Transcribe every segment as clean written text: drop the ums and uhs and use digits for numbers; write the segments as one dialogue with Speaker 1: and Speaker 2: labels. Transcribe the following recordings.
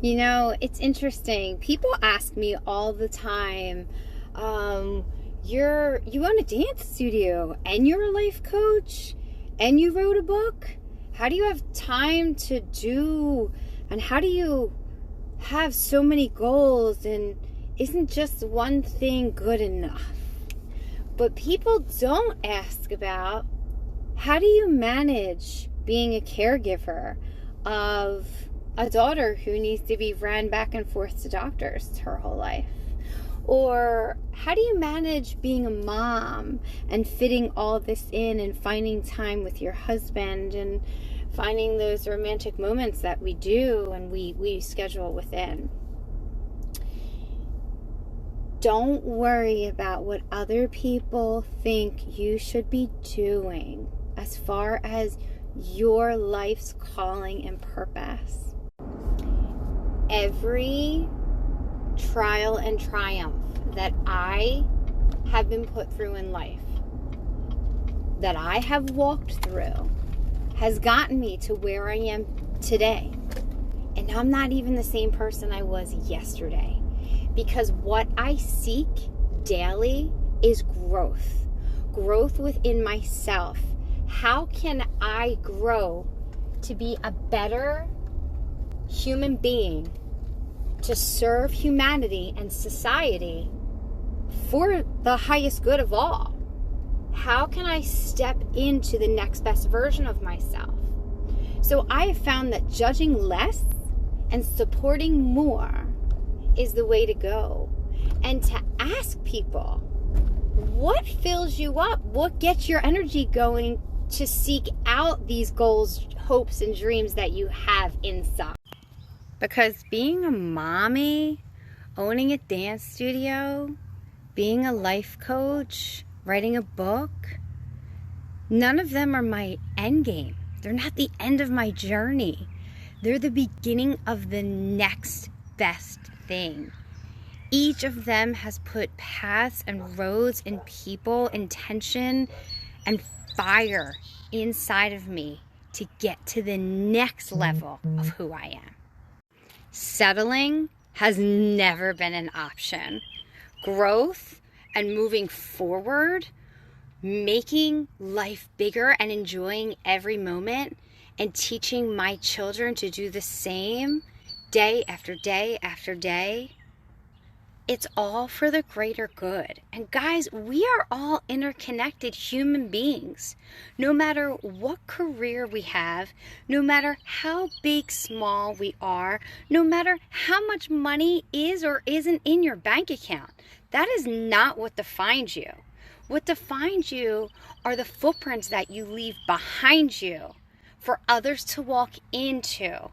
Speaker 1: You know, it's interesting. People ask me all the time, you own a dance studio and you're a life coach and you wrote a book. How do you have time to do, and how do you have so many goals, and isn't just one thing good enough? But people don't ask about, how do you manage being a caregiver of a daughter who needs to be ran back and forth to doctors her whole life? Or how do you manage being a mom and fitting all this in and finding time with your husband and finding those romantic moments that we do and we schedule within? Don't worry about what other people think you should be doing as far as your life's calling and purpose. Every trial and triumph that I have been put through in life, that I have walked through, has gotten me to where I am today. And I'm not even the same person I was yesterday, because what I seek daily is growth within myself. How can I grow to be a better human being, to serve humanity and society for the highest good of all? How can I step into the next best version of myself? So I have found that judging less and supporting more is the way to go. And to ask people, what fills you up? What gets your energy going to seek out these goals, hopes, and dreams that you have inside? Because being a mommy, owning a dance studio, being a life coach, writing a book, none of them are my end game. They're not the end of my journey. They're the beginning of the next best thing. Each of them has put paths and roads and people, intention and fire inside of me to get to the next level of who I am. Settling has never been an option. Growth and moving forward, making life bigger and enjoying every moment, and teaching my children to do the same day after day after day. It's all for the greater good. And guys, we are all interconnected human beings. No matter what career we have, no matter how big, small we are, no matter how much money is or isn't in your bank account, that is not what defines you. What defines you are the footprints that you leave behind you for others to walk into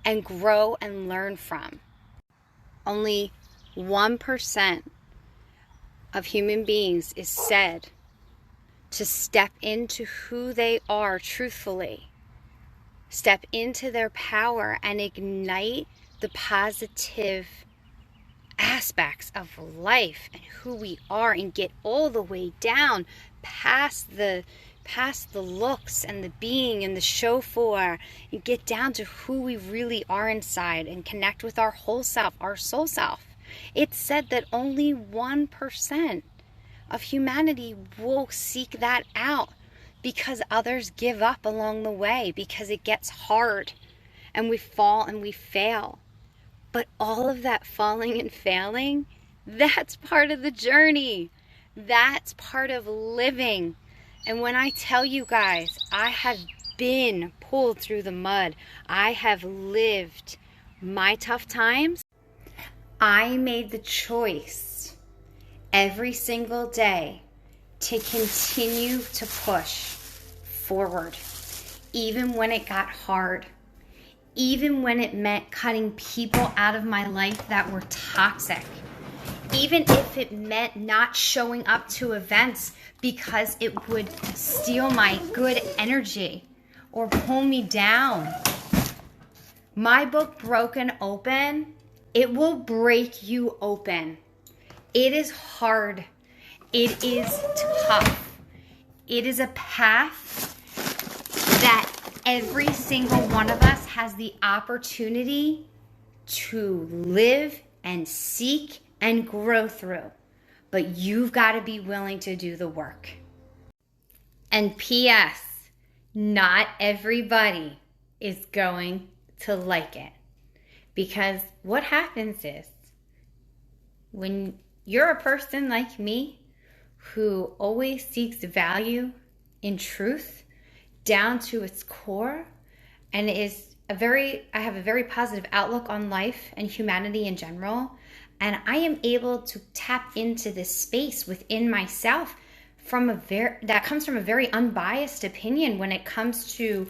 Speaker 1: and grow and learn from. Only 1% of human beings is said to step into who they are truthfully, step into their power and ignite the positive aspects of life and who we are, and get all the way down past the looks and the being and the show for, and get down to who we really are inside and connect with our whole self, our soul self. It's said that only 1% of humanity will seek that out, because others give up along the way, because it gets hard and we fall and we fail. But all of that falling and failing, that's part of the journey. That's part of living. And when I tell you guys, I have been pulled through the mud, I have lived my tough times, I made the choice every single day to continue to push forward, even when it got hard, even when it meant cutting people out of my life that were toxic, even if it meant not showing up to events because it would steal my good energy or pull me down. My book, Broken Open, it will break you open. It is hard. It is tough. It is a path that every single one of us has the opportunity to live and seek and grow through. But you've got to be willing to do the work. And P.S., not everybody is going to like it. Because what happens is, when you're a person like me who always seeks value in truth down to its core, and I have a very positive outlook on life and humanity in general, and I am able to tap into this space within myself that comes from a very unbiased opinion when it comes to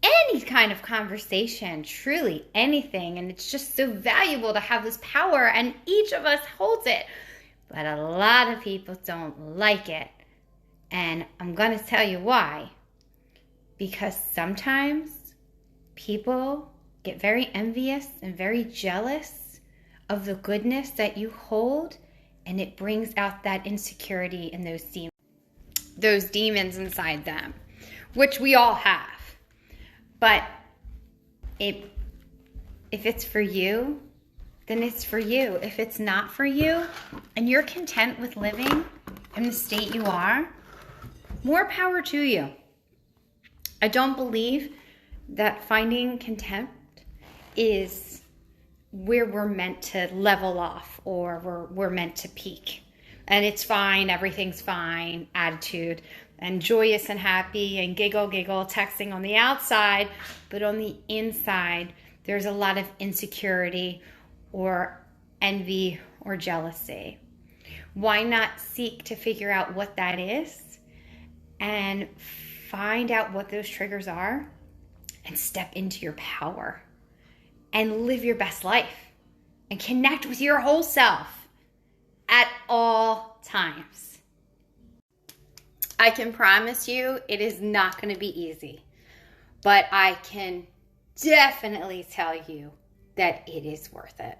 Speaker 1: any kind of conversation, truly anything. And it's just so valuable to have this power, and each of us holds it. But a lot of people don't like it. And I'm going to tell you why. Because sometimes people get very envious and very jealous of the goodness that you hold, and it brings out that insecurity and those demons inside them, which we all have. But if it's for you, then it's for you. If it's not for you, and you're content with living in the state you are, more power to you. I don't believe that finding contempt is where we're meant to level off, or we're meant to peak. And it's fine, everything's fine attitude, and joyous and happy and giggle, texting on the outside, but on the inside, there's a lot of insecurity or envy or jealousy. Why not seek to figure out what that is and find out what those triggers are and step into your power and live your best life and connect with your whole self at all times. I can promise you it is not going to be easy, but I can definitely tell you that it is worth it.